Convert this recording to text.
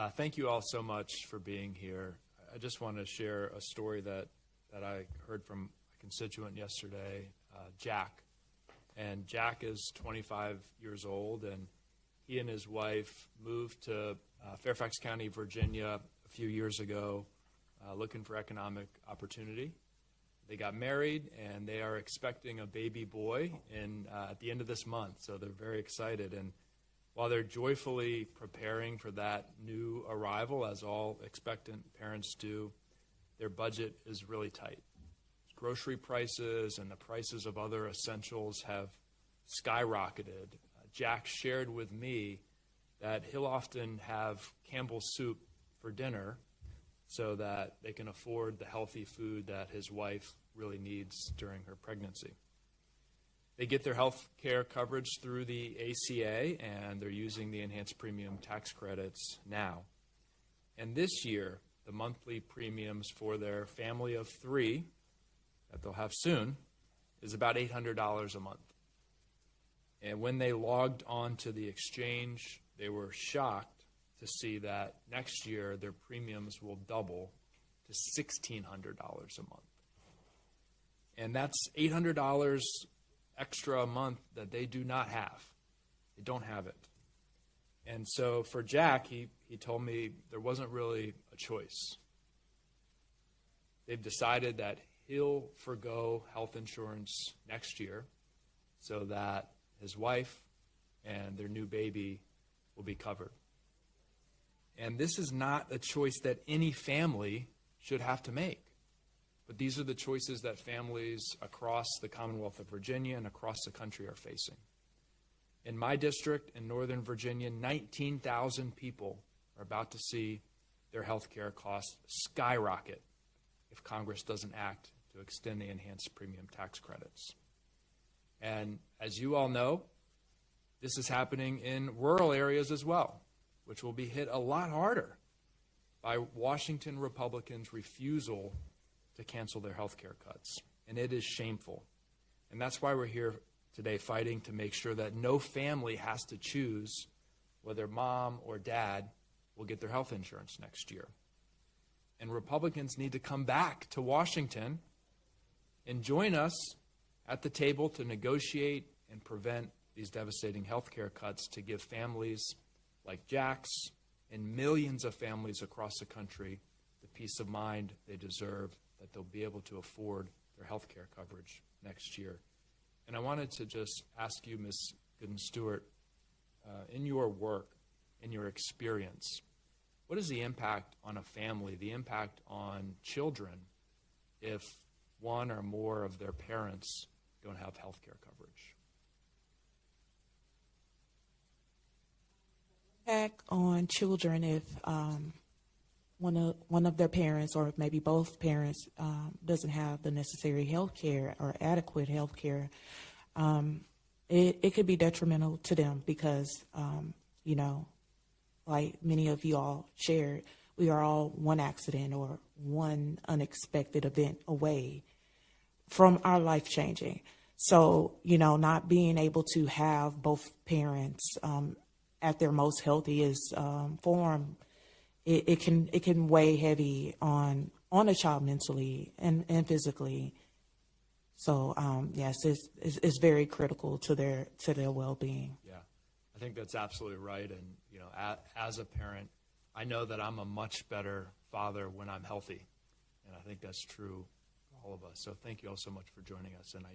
Thank you all so much for being here. I just want to share a story that I heard from a constituent yesterday, Jack. And Jack is 25 years old, and he and his wife moved to Fairfax County, Virginia a few years ago, looking for economic opportunity. They got married, and they are expecting a baby boy at the end of this month, so they're very excited. And while they're joyfully preparing for that new arrival, as all expectant parents do, their budget is really tight. Grocery prices and the prices of other essentials have skyrocketed. Jack shared with me that he'll often have Campbell's soup for dinner so that they can afford the healthy food that his wife really needs during her pregnancy. They get their health care coverage through the ACA, and they're using the enhanced premium tax credits now. And this year, the monthly premiums for their family of 3 that they'll have soon is about $800 a month. And when they logged on to the exchange, they were shocked to see that next year their premiums will double to $1,600 a month. And that's $800 extra a month that they do not have. They don't have it. And so for Jack, he told me there wasn't really a choice. They've decided that he'll forgo health insurance next year so that his wife and their new baby will be covered. And this is not a choice that any family should have to make. But these are the choices that families across the Commonwealth of Virginia and across the country are facing. In my district in Northern Virginia, 19,000 people are about to see their health care costs skyrocket if Congress doesn't act to extend the enhanced premium tax credits. And as you all know, this is happening in rural areas as well, which will be hit a lot harder by Washington Republicans' refusal to cancel their health care cuts. And it is shameful. And that's why we're here today fighting to make sure that no family has to choose whether mom or dad will get their health insurance next year. And Republicans need to come back to Washington and join us at the table to negotiate and prevent these devastating health care cuts to give families like Jack's and millions of families across the country the peace of mind they deserve, that they'll be able to afford their health care coverage next year. And I wanted to just ask you, Ms. Gooden-Stewart, in your work, in your experience, what is the impact on a family, the impact on children, if one or more of their parents don't have health care coverage? Impact on children if one of their parents, or maybe both parents, doesn't have the necessary health care or adequate health care, it could be detrimental to them because, like many of you all shared, we are all one accident or one unexpected event away from our life changing. So, not being able to have both parents at their most healthiest form, it can weigh heavy on a child mentally and physically. So yes, it's very critical to their well-being. Yeah, I think that's absolutely right. And as a parent, I know that I'm a much better father when I'm healthy, and I think that's true for all of us. So thank you all so much for joining us. And